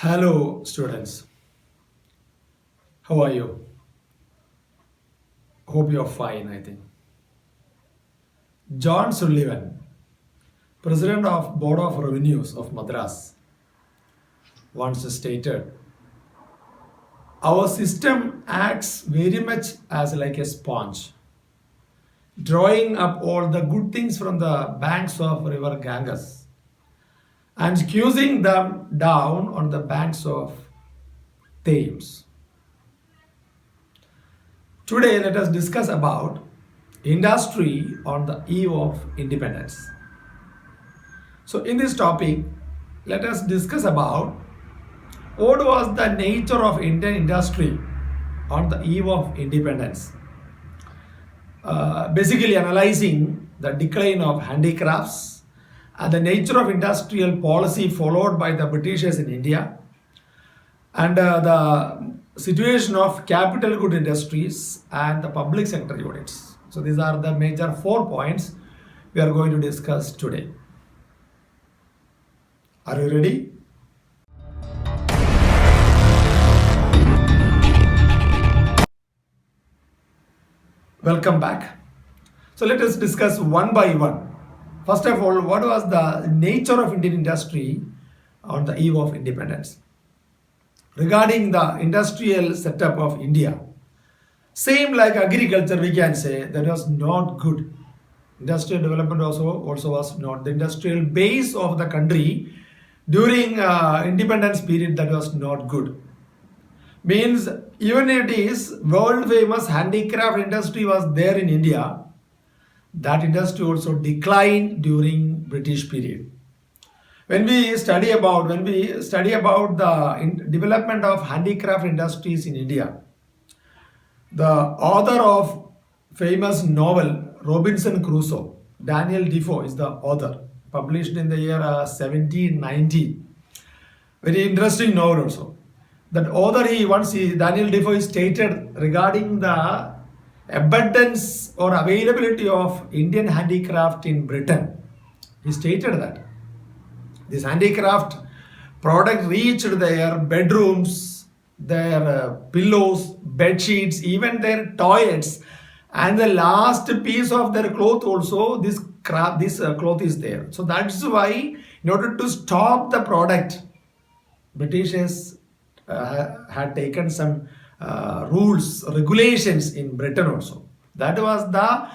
Hello, students. How are you? Hope you're fine, I think. John Sullivan, President of Board of Revenues of Madras, once stated, our system acts very much as like a sponge, drawing up all the good things from the banks of river Ganges and squeezing them down on the banks of Thames. Today, let us discuss about industry on the eve of independence. So, in this topic, let us discuss about what was the nature of Indian industry on the eve of independence. Basically, analyzing the decline of handicrafts and the nature of industrial policy followed by the Britishers in India, and the situation of capital good industries and the public sector units. So these are the major 4 points we are going to discuss today. Are you ready? Welcome back. So let us discuss one by one. First of all, what was the nature of Indian industry on the eve of independence? Regarding the industrial setup of India, same like agriculture, we can say that was not good. Industrial development also was not. The industrial base of the country during independence period, that was not good. Means even it is world famous handicraft industry was there in India, that industry also declined during British period. When we study about the development of handicraft industries in India, the author of famous novel Robinson Crusoe, Daniel Defoe is the author, published in the year 1790. Very interesting novel also. That author Daniel Defoe stated regarding the abundance or availability of Indian handicraft in Britain. He stated that this handicraft product reached their bedrooms, their pillows, bed sheets, even their toilets, and the last piece of their cloth also, this cloth is there. So that's why, in order to stop the product, Britishers had taken some rules, regulations in Britain also. That was the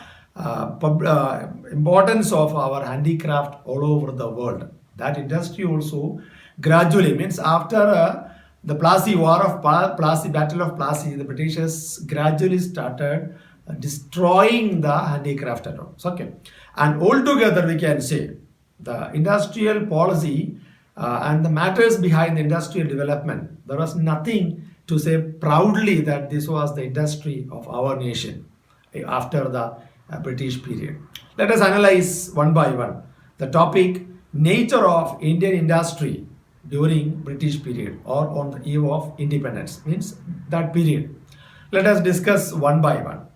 importance of our handicraft all over the world. That industry also gradually, means after the Plassey War of Plassey, Battle of Plassey, the Britishers gradually started destroying the handicraft and all. Okay. And altogether we can say the industrial policy and the matters behind the industrial development, there was nothing to say proudly that this was the industry of our nation after the British period. Let us analyze one by one the topic nature of Indian industry during British period or on the eve of independence, means that period. Let us discuss one by one.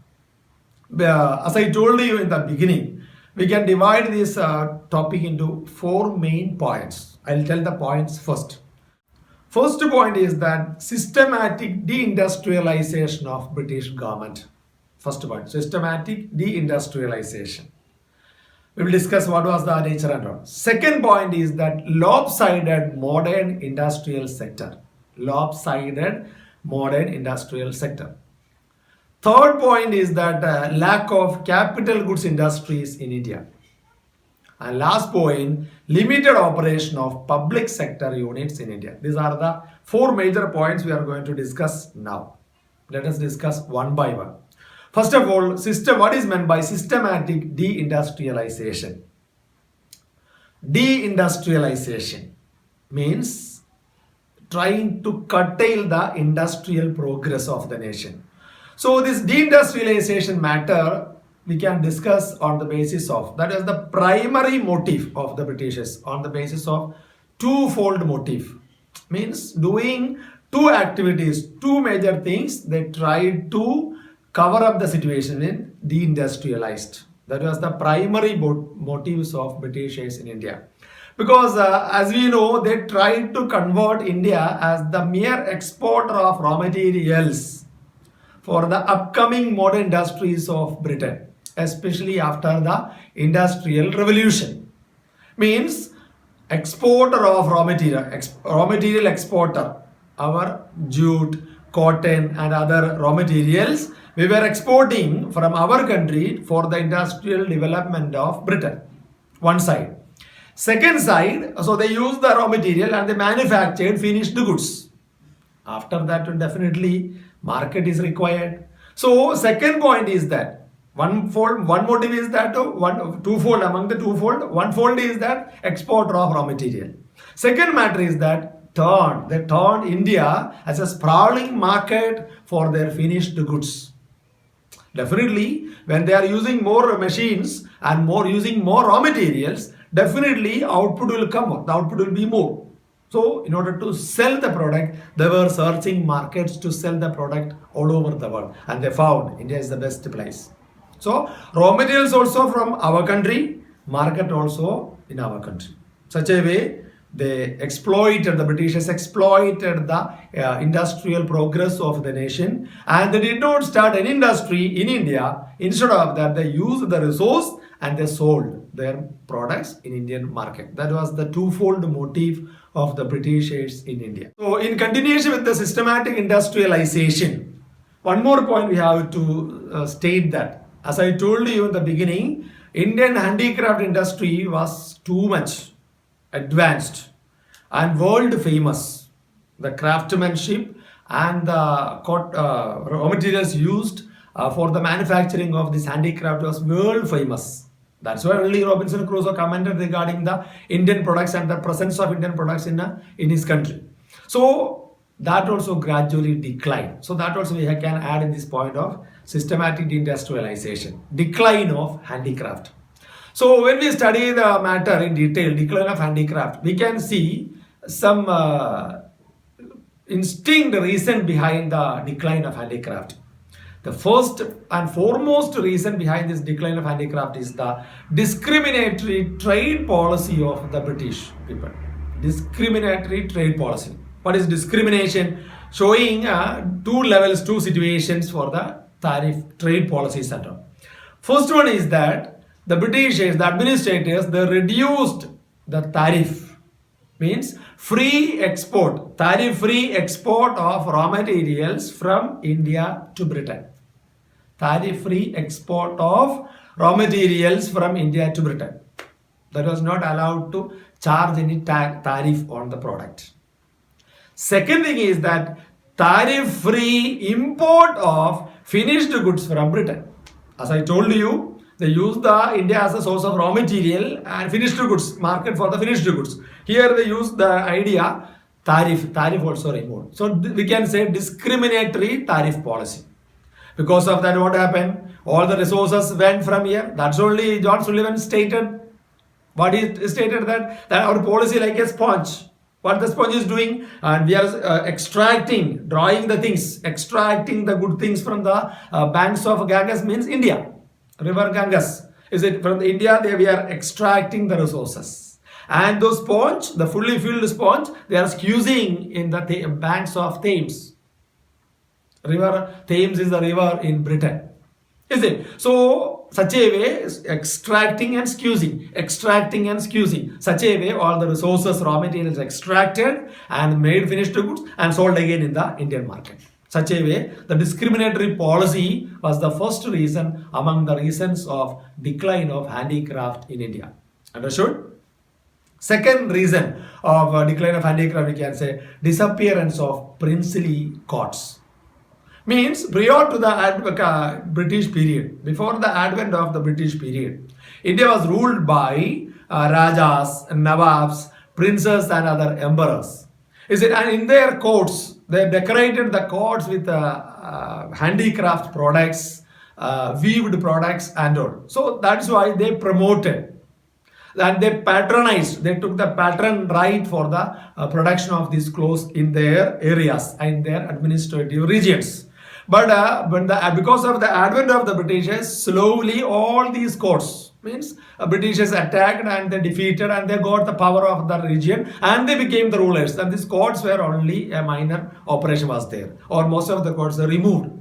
As I told you in the beginning, we can divide this topic into 4 main points. I'll tell the points first. First point is that systematic deindustrialization of British government. First point, systematic deindustrialization. We will discuss what was the nature and all. Second point is that lopsided modern industrial sector. Lopsided modern industrial sector. Third point is that lack of capital goods industries in India. And last point, limited operation of public sector units in India. These are the 4 major points we are going to discuss now. Let us discuss one by one. First of all, what is meant by systematic deindustrialization? Deindustrialization means trying to curtail the industrial progress of the nation. So this deindustrialization matter we can discuss on the basis of, that is the primary motive of the Britishers, on the basis of twofold motive. Means doing 2 activities, 2 major things. They tried to cover up the situation in deindustrialized. That was the primary motives of Britishers in India. Because as we know, they tried to convert India as the mere exporter of raw materials for the upcoming modern industries of Britain, especially after the Industrial Revolution. Means exporter of raw material exporter, our jute, cotton and other raw materials we were exporting from our country for the industrial development of Britain. One side. Second side, so they used the raw material and they manufactured finished goods. After that, definitely market is required. So second point is that one motive is that twofold among the twofold. One fold is that exporter of raw material. Second matter is that they turned India as a sprawling market for their finished goods. Definitely, when they are using more machines and using more raw materials, definitely output will come. The output will be more. So, in order to sell the product, they were searching markets to sell the product all over the world, and they found India is the best place. So, raw materials also from our country, market also in our country. Such a way, the Britishers exploited the industrial progress of the nation, and they did not start an industry in India. Instead of that, they used the resource and they sold their products in Indian market. That was the twofold motive of the Britishers in India. So in continuation with the systematic industrialization, one more point we have to state that, as I told you in the beginning, Indian handicraft industry was too much advanced and world famous. The craftsmanship and the raw materials used for the manufacturing of this handicraft was world famous. That's why only Robinson Crusoe commented regarding the Indian products and the presence of Indian products in his country. So that also gradually declined. So that also we can add in this point of systematic deindustrialization, decline of handicraft. So when we study the matter in detail, decline of handicraft, we can see some instinct reason behind the decline of handicraft. The first and foremost reason behind this decline of handicraft is the discriminatory trade policy of the British people. Discriminatory trade policy. What is discrimination? Showing two levels, two situations for the tariff trade policy center. First one is that the Britishers, the administrators, they reduced the tariff. Means free export, tariff-free export of raw materials from India to Britain. Tariff-free export of raw materials from India to Britain. That was not allowed to charge any tariff on the product. Second thing is that tariff-free import of finished goods from Britain. As I told you, they use India as a source of raw material and finished goods, market for the finished goods. Here they use the idea tariff also removed. So we can say discriminatory tariff policy. Because of that, what happened? All the resources went from here. That's only John Sullivan stated. What he stated that our policy like a sponge. What the sponge is doing, and we are extracting the good things from the banks of Ganges, means India. River Ganges. Is it from India? We are extracting the resources. And those sponge, the fully filled sponge, they are squeezing in the banks of Thames. River Thames is the river in Britain. Is it? So, such a way, extracting and squeezing. Such a way, all the resources, raw materials extracted and made finished goods and sold again in the Indian market. Such a way, the discriminatory policy was the first reason among the reasons of decline of handicraft in India. Understood? Second reason of decline of handicraft, we can say disappearance of princely courts. Means prior to the British period, before the advent of the British period, India was ruled by Rajas, Nawabs, princes and other emperors. Is it? And in their courts, they decorated the courts with handicraft products, weaved products and all. So that's why they promoted and they patronized. They took the patron right for the production of these clothes in their areas and their administrative regions. But because of the advent of the Britishers, slowly all these courts, Means Britishers attacked and they defeated and they got the power of the region and they became the rulers. And these courts were only a minor operation was there, or most of the courts were removed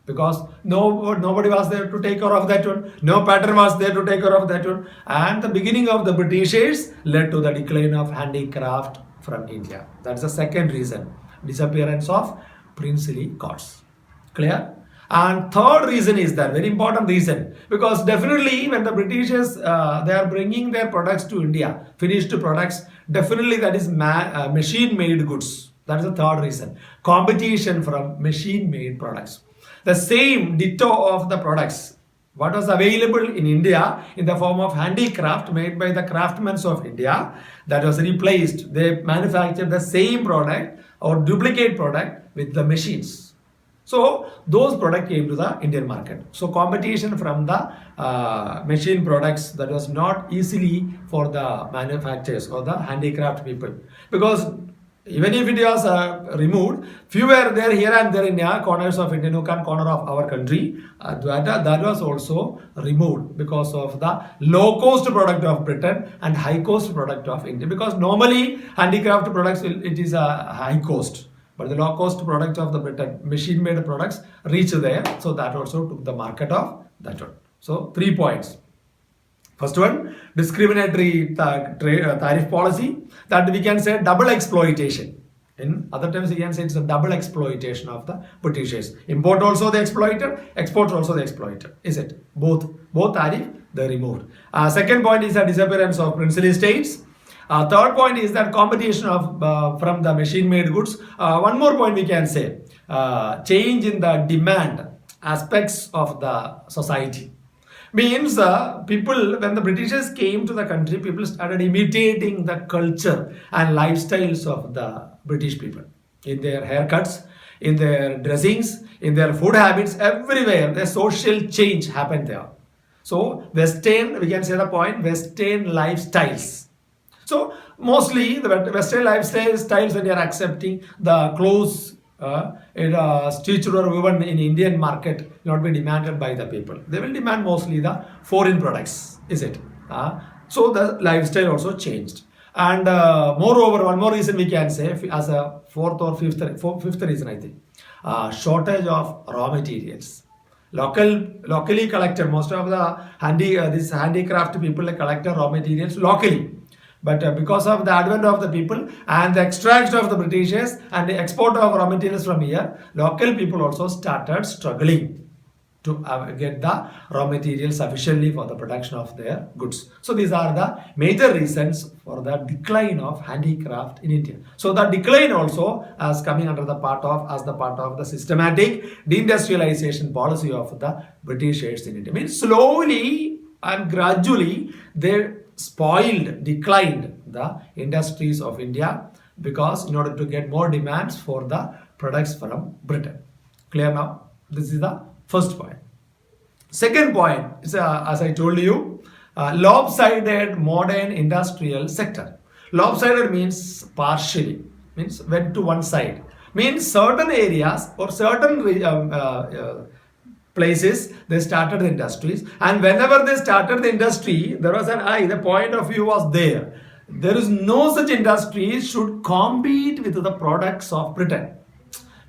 because nobody was there to take care of that one. No pattern was there to take care of that one. And the beginning of the Britishers led to the decline of handicraft from India. That's the second reason, disappearance of princely courts. Clear? And third reason is that very important reason, because definitely when the Britishers they are bringing their products to India, finished products, definitely that is machine made goods. That is the third reason. Competition from machine made products. The same ditto of the products what was available in India in the form of handicraft made by the craftsmen of India, that was replaced. They manufactured the same product or duplicate product with the machines. So those products came to the Indian market. So competition from the machine products, that was not easily for the manufacturers or the handicraft people, because even if it was removed, few were there here and there in corners of India, nook and corner of our country. That was also removed because of the low cost product of Britain and high cost product of India. Because normally handicraft products, it is a high cost. But the low cost product of the Britain, machine made products reach there. So that also took the market of that one. So 3 points. First one, discriminatory tariff policy, that we can say double exploitation. In other terms, we can say it's a double exploitation of the Britishers. Import also they exploited, export also they exploited. Is it? Both tariff they removed. Second point is the disappearance of princely states. Third point is that competition of from the machine-made goods. One more point we can say, change in the demand aspects of the society. Means people, when the Britishers came to the country, people started imitating the culture and lifestyles of the British people. In their haircuts, in their dressings, in their food habits, everywhere, the social change happened there. So Western, we can say the point, Western lifestyles. So mostly the Western lifestyles, when you are accepting the clothes stitched or woven in Indian market, not be demanded by the people. They will demand mostly the foreign products, is it? So the lifestyle also changed. And moreover, one more reason we can say as a fourth or fifth reason, I think, shortage of raw materials. Locally collected, most of the handicraft people collected raw materials locally. But because of the advent of the people and the extraction of the Britishers and the export of raw materials from here, local people also started struggling to get the raw materials sufficiently for the production of their goods. So these are the major reasons for the decline of handicraft in India. So the decline also as coming under the part of the systematic deindustrialization policy of the Britishers in India. Means slowly and gradually they declined the industries of India, because in order to get more demands for the products from Britain. Clear now? This is the first point. Second point is, as I told you, lopsided modern industrial sector. Lopsided means partially, means went to one side. Means certain areas or certain places they started the industries, and whenever they started the industry, there was the point of view was there. There is no such industry should compete with the products of Britain.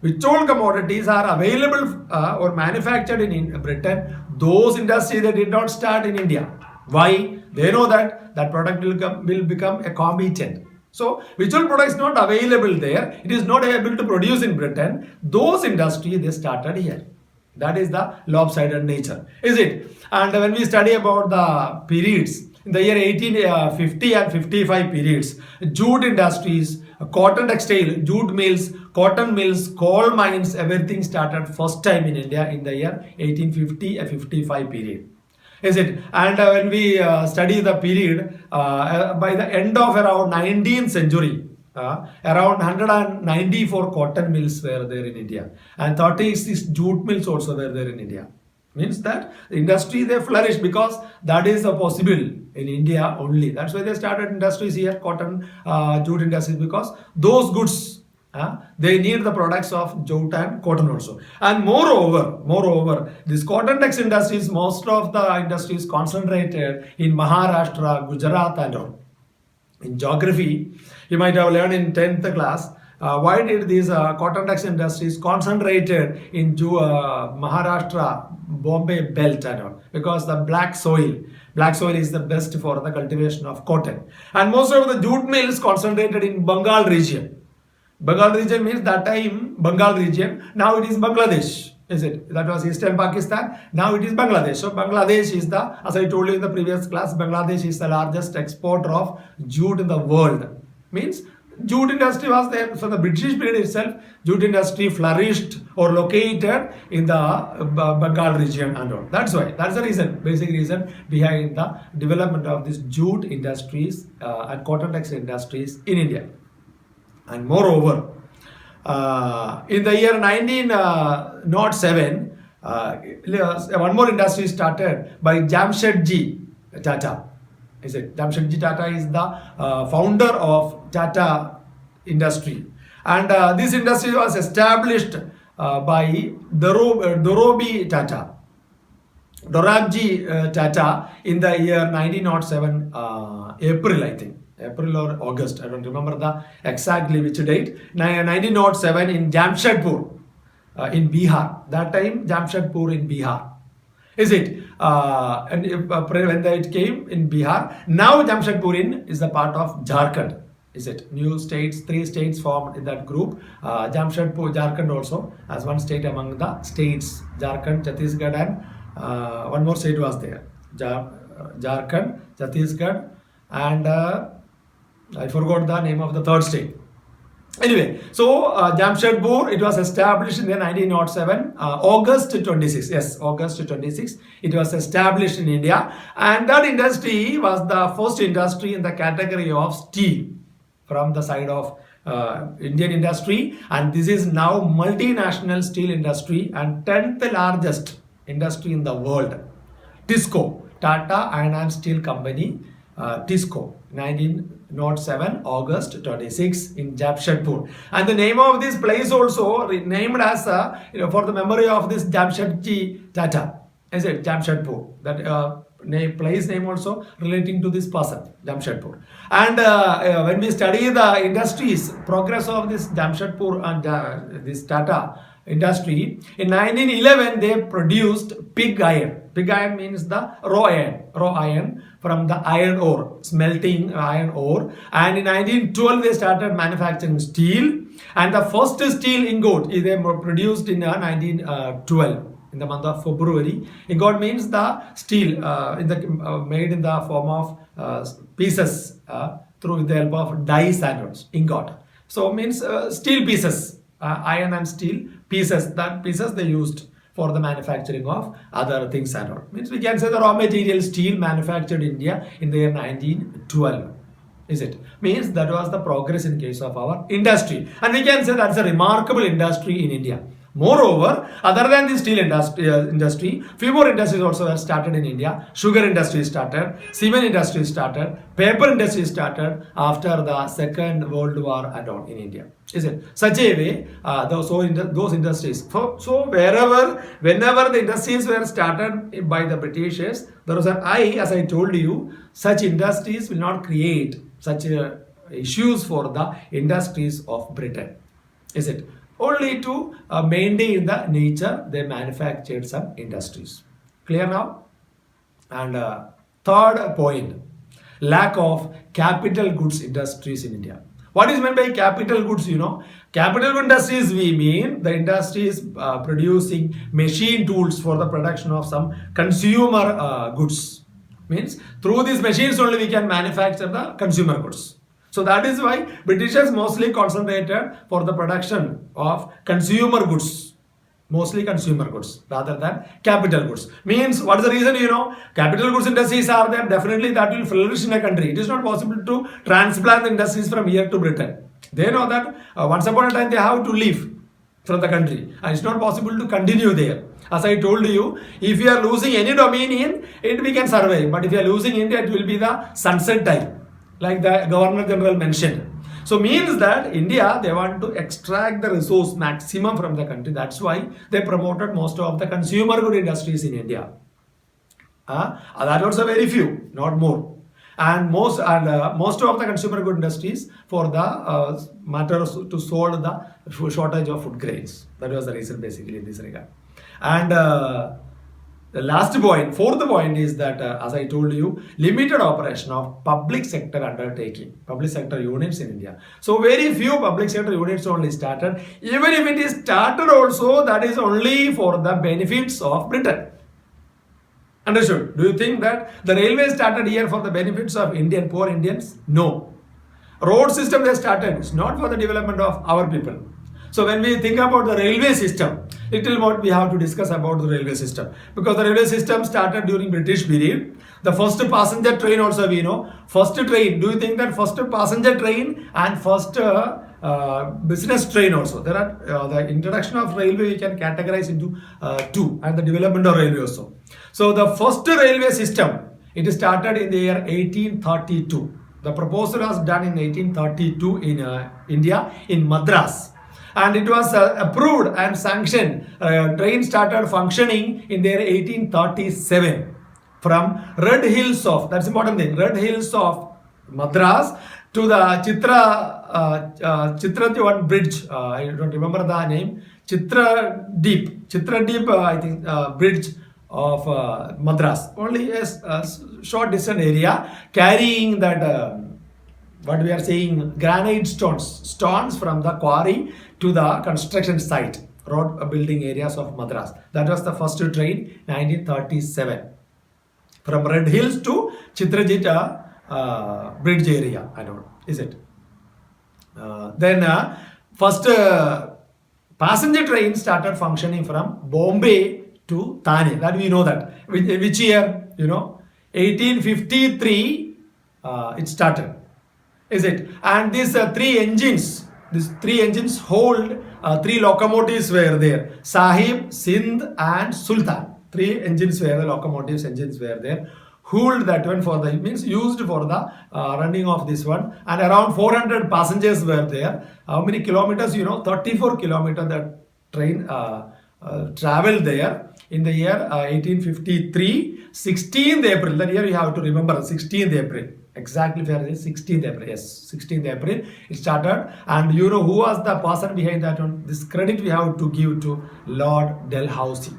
Which all commodities are available or manufactured in Britain, those industries they did not start in India. Why? They know that product will become a competent. So which all product is not available there, it is not able to produce in Britain, those industries they started here. That is the lopsided nature, is it? And when we study about the periods, in the year 1850 and 55 periods, jute industries, cotton textile, jute mills, cotton mills, coal mines, everything started first time in India in the year 1850 and 55 period. Is it? And when we study the period, by the end of around 19th century, around 194 cotton mills were there in India, and 36 jute mills also were there in India. Means that the industry they flourished because that is possible in India only. That's why they started industries here, cotton, jute industries, because those goods They need the products of jute and cotton also. And moreover, this cotton text industries, most of the industries concentrated in Maharashtra, Gujarat and all. In geography, you might have learned in 10th class, why did these cotton text industries concentrated in Maharashtra, Bombay belt and all? Because the black soil is the best for the cultivation of cotton. And most of the jute mills concentrated in Bengal region. Bengal region means that time Bengal region, now it is Bangladesh. Is it? That was Eastern Pakistan. Now it is Bangladesh. So Bangladesh is the, as I told you in the previous class, Bangladesh is the largest exporter of jute in the world. Means jute industry was there. So the British period itself, jute industry flourished or located in the Bengal region and all. That's why. That's the reason, basic reason behind the development of these jute industries and cotton textile industries in India. And moreover, in the year 1907, one more industry started by Jamshedji Tata. Is it? Jamshedji Tata is the founder of Tata industry. And this industry was established by Dorabji Tata in the year 1907, April, I think. April or August, I don't remember the exactly which date. 1907 in Jamshedpur, in Bihar. That time Jamshedpur in Bihar. Is it? And when it came in Bihar, now Jamshedpur is the part of Jharkhand. Is it? New states, 3 states formed in that group. Jamshedpur, Jharkhand also as one state among the states. Jharkhand, Chhattisgarh and one more state was there. Jharkhand, Chhattisgarh and I forgot the name of the third state. Anyway, so Jamshedpur, it was established in the 1907, August 26. Yes, August 26. It was established in India, and that industry was the first industry in the category of steel from the side of Indian industry, and this is now multinational steel industry and 10th largest industry in the world. TISCO, Tata Iron and Steel Company, TISCO, 1907 August 26 in Jamshedpur, and the name of this place also named as for the memory of this Jamshedji Tata. Is it Jamshedpur? That place name also relating to this person, Jamshedpur. And when we study the industries, progress of this Jamshedpur and this Tata industry, in 1911 they produced pig iron. Pig iron means the raw iron from the iron ore, smelting iron ore. And in 1912 they started manufacturing steel, and the first steel ingot they produced in 1912 in the month of February. Ingot means the steel made in the form of pieces through the help of dies and ingot. So means steel pieces, iron and steel pieces. That pieces they used for the manufacturing of other things and all. Means we can say the raw material steel manufactured in India in the year 1912. Is it? Means that was the progress in case of our industry, and we can say that's a remarkable industry in India. Moreover, other than the steel industry, few more industries also were started in India. Sugar industry started, cement industry started, paper industry started after the Second World War and all in India. Is it? Such a way, those industries. So whenever the industries were started by the Britishers, there was an eye, as I told you, such industries will not create such issues for the industries of Britain. Is it? Only to maintain the nature, they manufactured some industries. Clear now? And third point, lack of capital goods industries in India. What is meant by capital goods? Capital goods industries, we mean the industries producing machine tools for the production of some consumer goods. Means through these machines only we can manufacture the consumer goods. So that is why Britishers mostly concentrated for the production of consumer goods, mostly consumer goods rather than capital goods. Means what is the reason? Capital goods industries are there, definitely that will flourish in a country. It is not possible to transplant the industries from here to Britain. They know that once upon a time they have to leave from the country, and it's not possible to continue there. As I told you, if you are losing any dominion, we can survive. But if you are losing India, it will be the sunset time, like the Governor General mentioned. So means that India, they want to extract the resource maximum from the country. That's why they promoted most of the consumer good industries in India. That also very few, not more. And most of the consumer good industries for the matters to solve the shortage of food grains. That was the reason basically in this regard. And the last point, fourth point is that, as I told you, limited operation of public sector undertaking, public sector units in India. So very few public sector units only started. Even if it is started also, that is only for the benefits of Britain. Understood? Do you think that the railway started here for the benefits of Indian, poor Indians? No. Road system they started, it's not for the development of our people. So when we think about the railway system, little more we have to discuss about the railway system. Because the railway system started during British period. The first passenger train also we know. First train, do you think that first passenger train and first business train also? There are the introduction of railway we can categorize into two, and the development of railway also. So the first railway system, it started in the year 1832. The proposal was done in 1832 in India, in Madras. And it was approved and sanctioned. Train started functioning in the year 1837 from Red Hills of, that's important thing, Red Hills of Madras to the Chitra bridge. I don't remember the name. Chitradeep, I think, bridge of Madras. Only a short distance area carrying that. What we are saying, granite stones from the quarry to the construction site, road building areas of Madras. That was the first train, 1937. From Red Hills to Chitrajit bridge area, I don't know, is it? Then first passenger train started functioning from Bombay to Thane. That we know that. Which year? 1853 it started. Is it? And these three engines hold three locomotives were there. Sahib, Sindh and Sultan. Three engines were the locomotives, engines were there. Hold that one for the, means used for the running of this one. And around 400 passengers were there. How many kilometers? 34 kilometers that train traveled there in the year 1853, 16th April. That year you have to remember, 16th April. Exactly, 16th April. Yes, 16th April it started. And who was the person behind that one? This credit we have to give to Lord Dalhousie.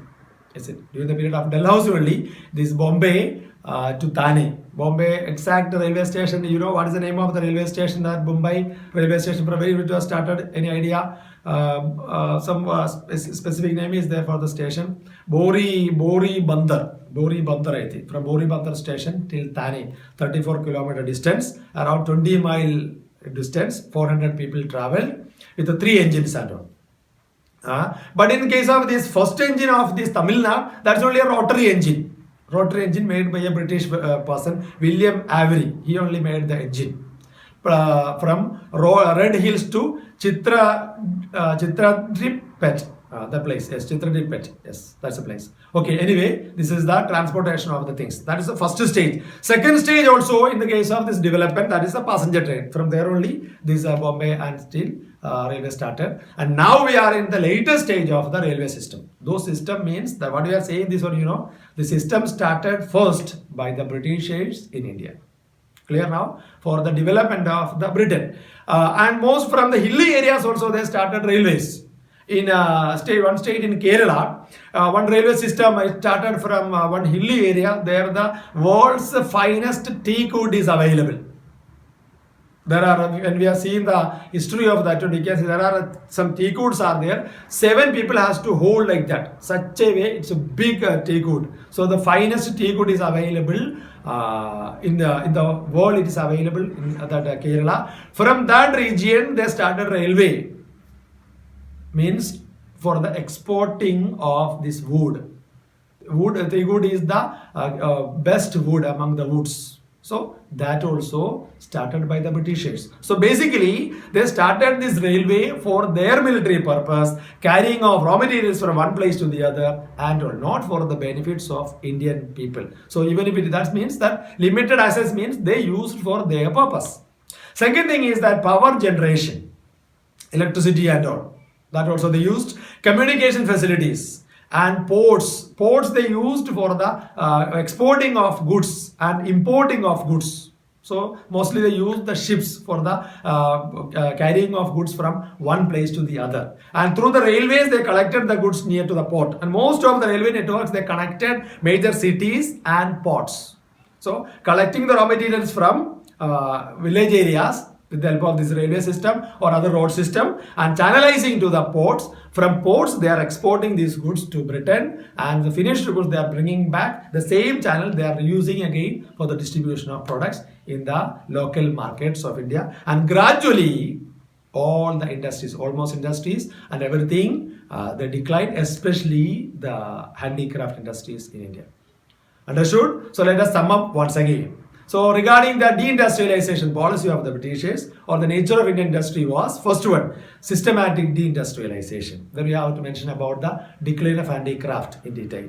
Is it? During the period of Dalhousie only, this Bombay to Thane. Bombay exact railway station. What is the name of the railway station? That Mumbai railway station. From where it was started? Any idea? Some specific name is there for the station. Bori Bandar, I think. From Bori Bandar station till Thane, 34 kilometer distance, around 20-mile distance, 400 people travel with the three engines and all. But in case of this first engine of this Tamil Nadu, that's only a rotary engine. Rotary engine made by a British person, William Avery. He only made the engine. From Red Hills to Chitradipet, the place. Yes, Chitradipet. Yes, that's the place. Okay, anyway, this is the transportation of the things. That is the first stage. Second stage also in the case of this development, that is the passenger train. From there only, this Bombay and still railway started. And now we are in the later stage of the railway system. Those system means that what we are saying this one, the system started first by the Britishers in India. Clear now? For the development of the Britain. And most from the hilly areas also they started railways. In one state in Kerala, one railway system started from one hilly area. There the world's finest teak wood is available. There are, when we are seeing the history of that, you can see there are some teak woods are there. 7 people has to hold like that. Such a way, it's a big teak wood. So the finest teak wood is available in the world. It is available in that Kerala. From that region, they started railway. Means for the exporting of this wood. Teak wood is the best wood among the woods. So that also started by the Britishers. So basically, they started this railway for their military purpose, carrying of raw materials from one place to the other, and not for the benefits of Indian people. So even if that means that limited access means they used for their purpose. Second thing is that power generation, electricity and all. That also they used. Communication facilities and ports. Ports they used for the exporting of goods and importing of goods. So mostly they use the ships for the carrying of goods from one place to the other. And through the railways they collected the goods near to the port. And most of the railway networks they connected major cities and ports. So collecting the raw materials from village areas with the help of this railway system or other road system and channelizing to the ports. From ports they are exporting these goods to Britain, and the finished goods they are bringing back the same channel they are using again for the distribution of products in the local markets of India. And gradually all the industries, almost industries and everything, they declined, especially the handicraft industries in India. Understood? So let us sum up once again. So regarding the deindustrialization policy of the Britishers or the nature of Indian industry was, first one, systematic deindustrialization. Then we have to mention about the decline of handicraft in detail.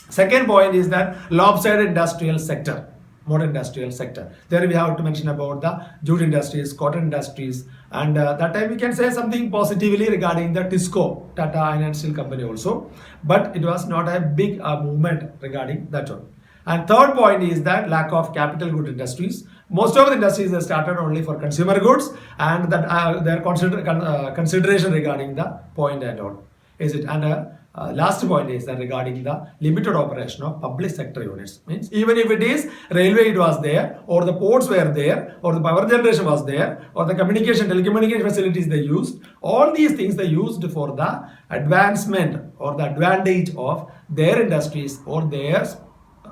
Second point is that lopsided industrial sector, modern industrial sector. There we have to mention about the jute industries, cotton industries, and that time we can say something positively regarding the TISCO, Tata Iron and Steel Company also, but it was not a big movement regarding that one. And third point is that lack of capital good industries. Most of the industries are started only for consumer goods, and that their consideration regarding the point and all. Is it? And last point is that regarding the limited operation of public sector units. Means even if it is railway it was there, or the ports were there, or the power generation was there, or the telecommunication facilities they used, all these things they used for the advancement or the advantage of their industries or their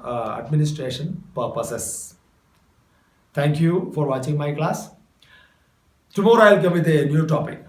administration purposes. Thank you for watching my class. Tomorrow I'll come with a new topic.